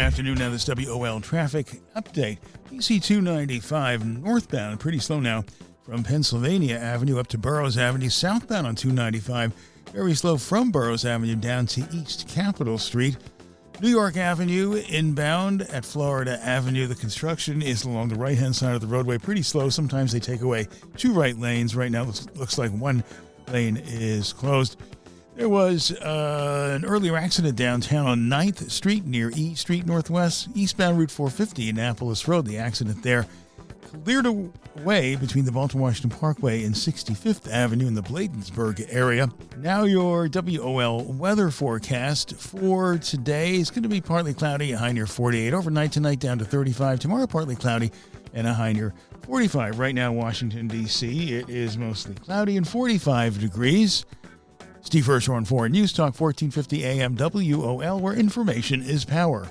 afternoon. Now this WOL traffic update. DC 295 northbound, pretty slow now from Pennsylvania Avenue up to Burroughs Avenue. Southbound on 295, very slow from Burroughs Avenue down to East Capitol Street. New York Avenue inbound at Florida Avenue. The construction is along the right-hand side of the roadway. Pretty slow. Sometimes they take away 2 right lanes. Right now it looks like 1 lane is closed. There was an earlier accident downtown on 9th Street near E Street Northwest, eastbound Route 450, Annapolis Road. The accident there cleared away between the Baltimore-Washington Parkway and 65th Avenue in the Bladensburg area. Now your WOL weather forecast for today is going to be partly cloudy, a high near 48. Overnight tonight down to 35. Tomorrow partly cloudy and a high near 45. Right now, Washington, D.C., it is mostly cloudy and 45 degrees. Steve Hirschhorn for News Talk 1450 AM WOL, where information is power.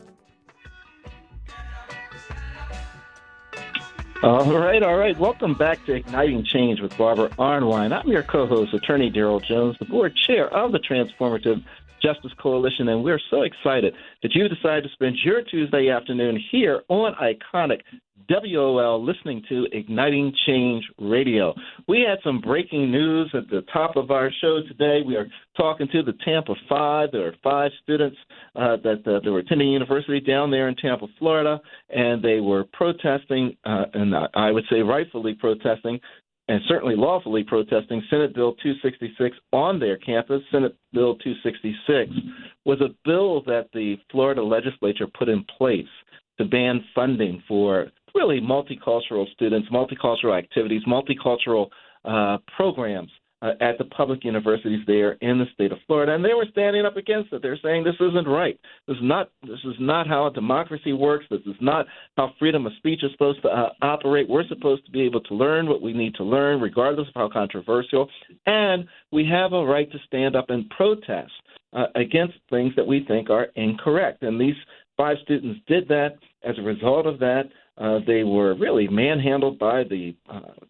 All right. Welcome back to Igniting Change with Barbara Arnwine. I'm your co-host, Attorney Daryl Jones, the board chair of the Transformative Justice Coalition, and we're so excited that you decided to spend your Tuesday afternoon here on Iconic WOL listening to Igniting Change Radio. We had some breaking news at the top of our show today. We are talking to the Tampa 5. There are 5 students that were attending university down there in Tampa, Florida, and they were protesting, and I would say rightfully protesting, and certainly lawfully protesting Senate Bill 266 on their campus. Senate Bill 266 was a bill that the Florida legislature put in place to ban funding for really multicultural students, multicultural activities, multicultural programs at the public universities there in the state of Florida. And they were standing up against it. They're saying this isn't right. This is not how a democracy works. This is not how freedom of speech is supposed to operate. We're supposed to be able to learn what we need to learn, regardless of how controversial. And we have a right to stand up and protest against things that we think are incorrect. And these 5 students did that. As a result of that, they were really manhandled by the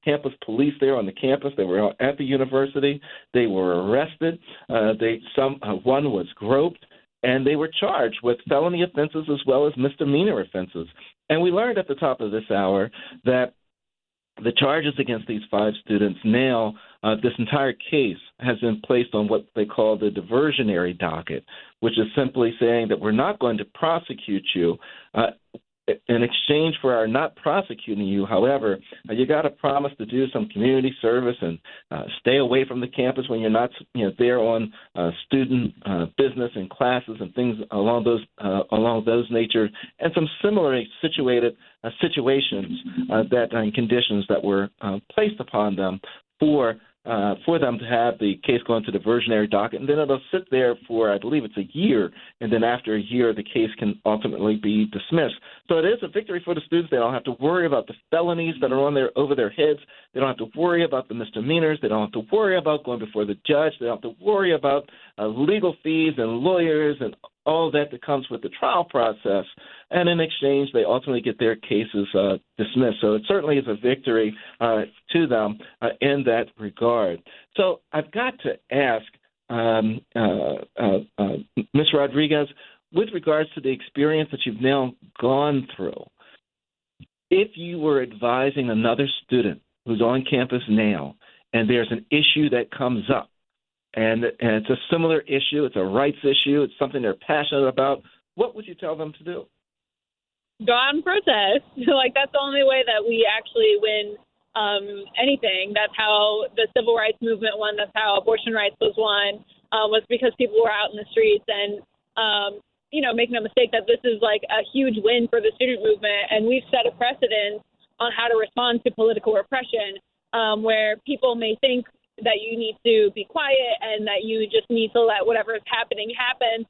campus police there on the campus. They were at the university. They were arrested. One was groped, and they were charged with felony offenses as well as misdemeanor offenses. And we learned at the top of this hour that the charges against these 5 students now, this entire case has been placed on what they call the diversionary docket, which is simply saying that we're not going to prosecute you in exchange for our not prosecuting you. However, you got to promise to do some community service and stay away from the campus when you're not there on student business and classes and things along those nature, and some similarly situated situations and conditions that were placed upon them for them to have the case go into the diversionary docket, and then it'll sit there for, I believe it's a year, and then after a year, the case can ultimately be dismissed. So it is a victory for the students. They don't have to worry about the felonies that are over their heads. They don't have to worry about the misdemeanors. They don't have to worry about going before the judge. They don't have to worry about legal fees and lawyers and all that comes with the trial process. And in exchange, they ultimately get their cases dismissed. So it certainly is a victory to them in that regard. So I've got to ask Ms. Rodriguez, with regards to the experience that you've now gone through, if you were advising another student who's on campus now and there's an issue that comes up, and it's a similar issue, it's a rights issue, it's something they're passionate about, what would you tell them to do? Go out and protest. That's the only way that we actually win anything. That's how the civil rights movement won. That's how abortion rights was won, was because people were out in the streets and, make no mistake that this is a huge win for the student movement. And we've set a precedent on how to respond to political repression, where people may think that you need to be quiet and that you just need to let whatever is happening happen.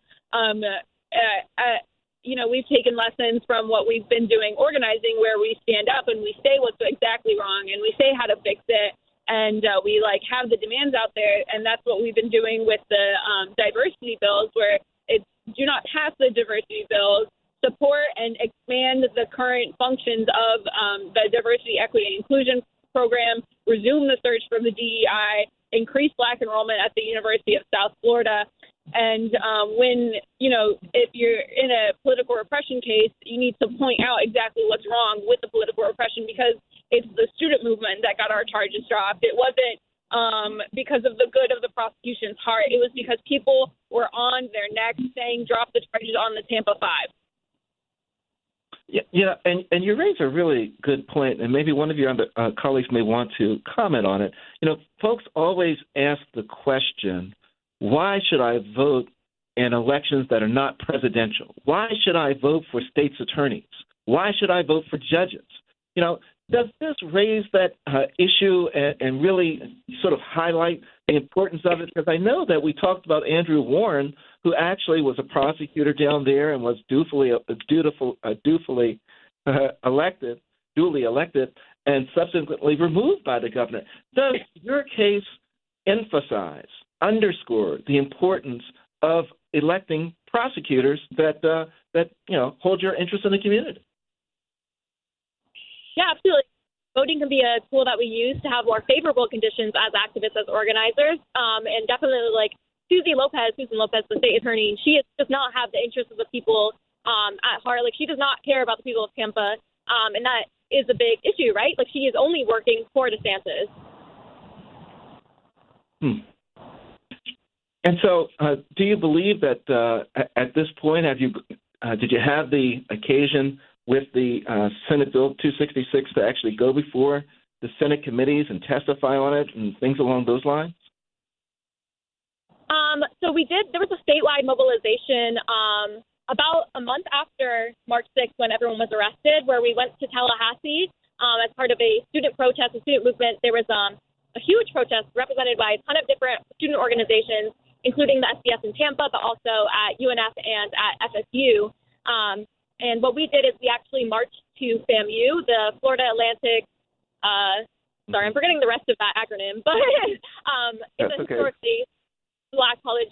We've taken lessons from what we've been doing organizing, where we stand up and we say what's exactly wrong and we say how to fix it. And we have the demands out there. And that's what we've been doing with the diversity bills, where it's do not pass the diversity bills, support and expand the current functions of the diversity, equity, and inclusion program, resume the search for the DEI, increase Black enrollment at the University of South Florida, And when, if you're in a political repression case, you need to point out exactly what's wrong with the political repression, because it's the student movement that got our charges dropped. It wasn't because of the good of the prosecution's heart. It was because people were on their necks saying, drop the charges on the Tampa 5. Yeah, and you raise a really good point, and maybe one of your other colleagues may want to comment on it. Folks always ask the question, why should I vote in elections that are not presidential? Why should I vote for state's attorneys? Why should I vote for judges? Does this raise that issue and really sort of highlight the importance of it? Because I know that we talked about Andrew Warren, who actually was a prosecutor down there and was duly elected, and subsequently removed by the governor. Does your case underscore the importance of electing prosecutors that hold your interest in the community? Yeah, absolutely. Voting can be a tool that we use to have more favorable conditions as activists, as organizers, and definitely like Susan Lopez, the state attorney, she does not have the interests of the people at heart. Like, she does not care about the people of Tampa, and that is a big issue, right? Like, she is only working for DeSantis. And so, do you believe that at this point, did you have the occasion with the Senate Bill 266 to actually go before the Senate committees and testify on it and things along those lines? So we did. There was a statewide mobilization about a month after March 6th, when everyone was arrested, where we went to Tallahassee as part of a student protest, a student movement. There was a huge protest represented by a ton of different student organizations, including the SDS in Tampa, but also at UNF and at FSU. And what we did is we actually marched to FAMU, the Florida Atlantic. Sorry, I'm forgetting the rest of that acronym, but it's a historically Black college.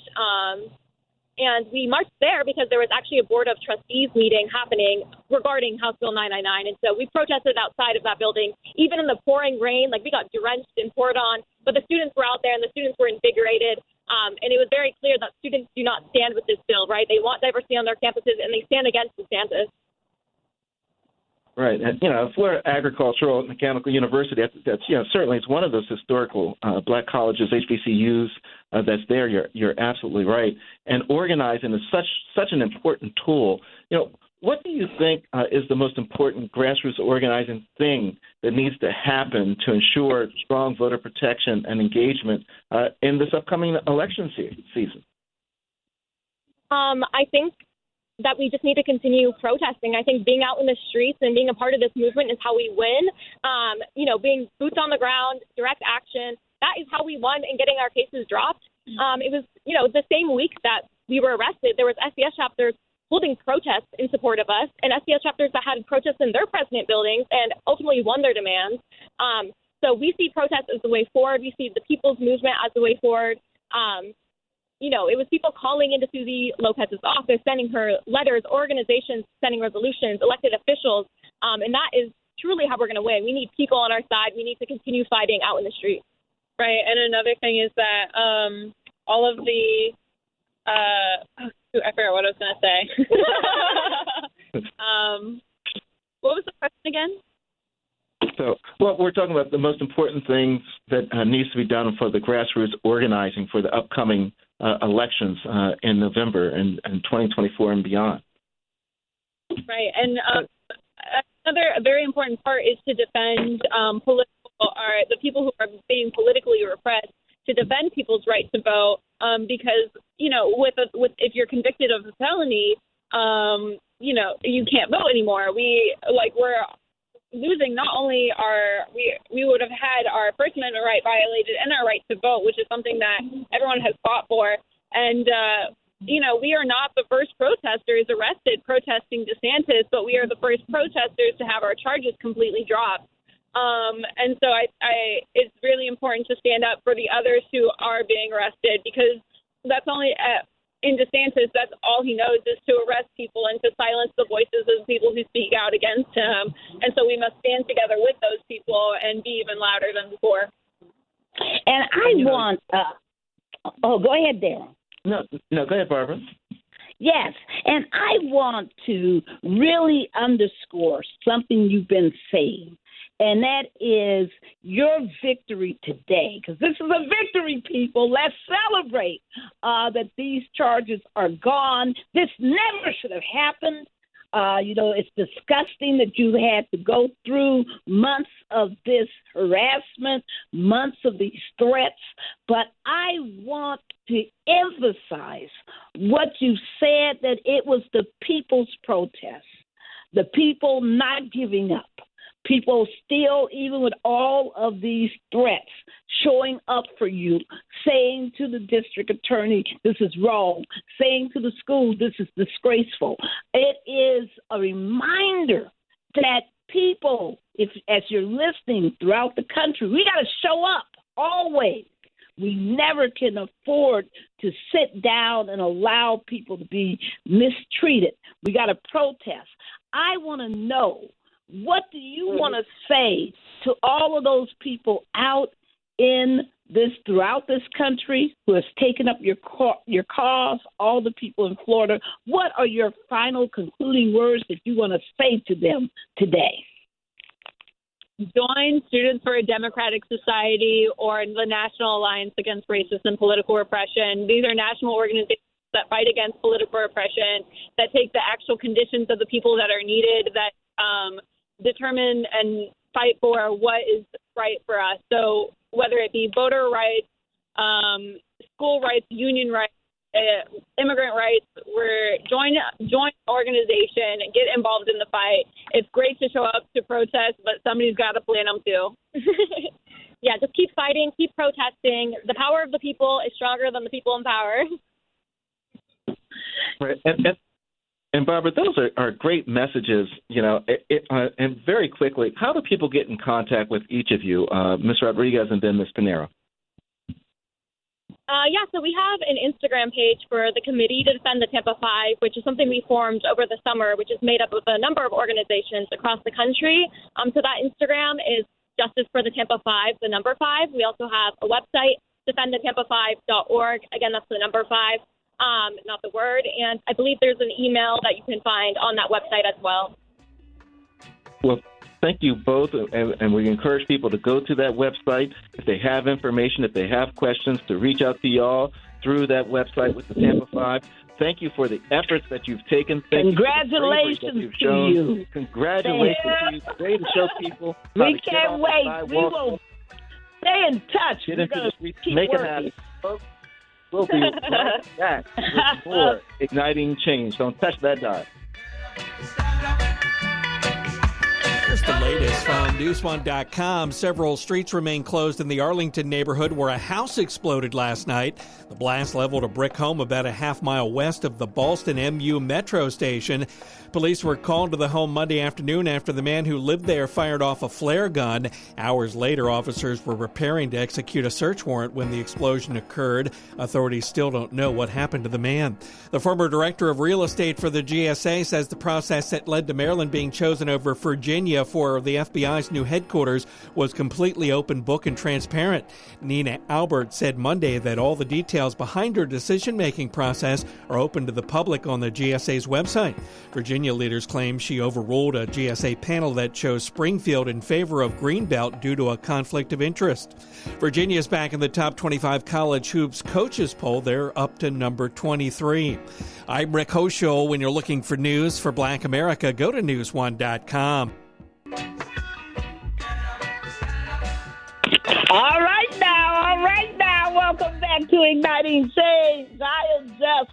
And we marched there because there was actually a Board of Trustees meeting happening regarding House Bill 999. And so we protested outside of that building, even in the pouring rain. Like, we got drenched and poured on, but the students were out there and the students were invigorated. And it was very clear that students do not stand with this bill, right? They want diversity on their campuses, and they stand against DeSantis. Right. And, Florida Agricultural and Mechanical University, that's certainly it's one of those historical Black colleges, HBCUs, that's there. You're absolutely right. And organizing is such an important tool. What do you think is the most important grassroots organizing thing that needs to happen to ensure strong voter protection and engagement in this upcoming election season? I think that we just need to continue protesting. I think being out in the streets and being a part of this movement is how we win. Being boots on the ground, direct action, that is how we won in getting our cases dropped. It was, the same week that we were arrested, there was SDS chapters holding protests in support of us, and SDS chapters that had protests in their president buildings and ultimately won their demands. So we see protests as the way forward. We see the people's movement as the way forward. It was people calling into Susie Lopez's office, sending her letters, organizations sending resolutions, elected officials, and that is truly how we're going to win. We need people on our side. We need to continue fighting out in the streets. Right, and another thing is that all of the I forgot what I was going to say. What was the question again? So, we're talking about the most important things that needs to be done for the grassroots organizing for the upcoming elections in November and 2024 and beyond. Right, and another very important part is to defend the people who are being politically repressed, to defend people's right to vote, because if you're convicted of a felony, you can't vote anymore. We're losing not only we would have had our First Amendment right violated and our right to vote, which is something that everyone has fought for. And, we are not the first protesters arrested protesting DeSantis, but we are the first protesters to have our charges completely dropped. And so it's really important to stand up for the others who are being arrested, because that's only in DeSantis, that's all he knows is to arrest people and to silence the voices of people who speak out against him. And so we must stand together with those people and be even louder than before. And I want, go ahead, Daryl. No, go ahead, Barbara. Yes, and I want to really underscore something you've been saying, and that is your victory today, because this is a victory, people. Let's celebrate that these charges are gone. This never should have happened. It's disgusting that you had to go through months of this harassment, months of these threats. But I want to emphasize what you said, that it was the people's protest, the people not giving up. People still, even with all of these threats, showing up for you, saying to the district attorney, this is wrong, saying to the school, this is disgraceful. It is a reminder that people, as you're listening throughout the country, we got to show up always. We never can afford to sit down and allow people to be mistreated. We got to protest. I want to know, what do you want to say to all of those people out throughout this country who has taken up your cause, all the people in Florida? What are your final concluding words that you want to say to them today? Join Students for a Democratic Society or the National Alliance Against Racist and Political Repression. These are national organizations that fight against political repression, that take the actual conditions of the people that are needed, that determine and fight for what is right for us. So whether it be voter rights, school rights, union rights, immigrant rights, we're join organization and get involved in the fight. It's great to show up to protest, but somebody's got to plan them too. Yeah, just keep fighting, keep protesting. The power of the people is stronger than the people in power. Right. And Barbara, those are great messages, and very quickly, how do people get in contact with each of you, Ms. Rodriguez and then Ms. Pinero? So we have an Instagram page for the Committee to Defend the Tampa 5, which is something we formed over the summer, which is made up of a number of organizations across the country. So that Instagram is Justice for the Tampa 5, the number 5. We also have a website, defendthetampa5.org. Again, that's the number 5. Not the word. And I believe there's an email that you can find on that website as well. Well, thank you both. And we encourage people to go to that website. If they have information, if they have questions, to reach out to y'all through that website with the Tampa 5. Thank you for the efforts that you've taken. Congratulations to you. Congratulations to you. Today to show people how we to get can't off wait. the sidewalk. We will stay in touch. Get We're into going the to streets, keep make it working. happen. Folks, we'll be right back with more Igniting Change. Don't touch that dial. Here's the latest from Newsone.com. Several streets remain closed in the Arlington neighborhood where a house exploded last night. The blast leveled a brick home about a half-mile west of the Ballston MU metro station. Police were called to the home Monday afternoon after the man who lived there fired off a flare gun. Hours later, officers were preparing to execute a search warrant when the explosion occurred. Authorities still don't know what happened to the man. The former director of real estate for the GSA says the process that led to Maryland being chosen over Virginia for the FBI's new headquarters was completely open book and transparent. Nina Albert said Monday that all the details behind her decision-making process are open to the public on the GSA's website. Virginia leaders claim she overruled a GSA panel that chose Springfield in favor of Greenbelt due to a conflict of interest. Virginia is back in the top 25 college hoops coaches poll. They're up to number 23. I'm Rick Hoschel. When you're looking for news for Black America, go to newsone.com. All right now. Welcome back to Igniting Change. I am just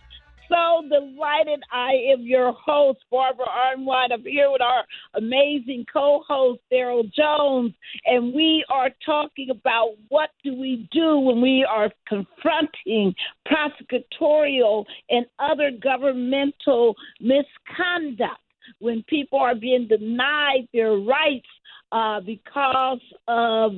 so delighted. I am your host, Barbara Arnwine. I'm here with our amazing co-host, Daryl Jones, and we are talking about what do we do when we are confronting prosecutorial and other governmental misconduct, when people are being denied their rights because of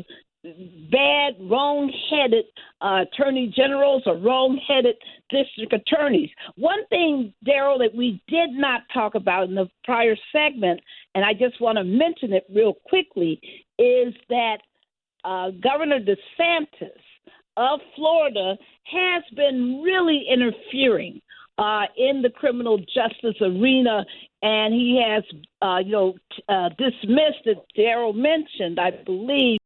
bad, wrong-headed attorney generals or wrong-headed district attorneys. One thing, Daryl, that we did not talk about in the prior segment, and I just want to mention it real quickly, is that Governor DeSantis of Florida has been really interfering in the criminal justice arena, and he has, dismissed, as Daryl mentioned, I believe,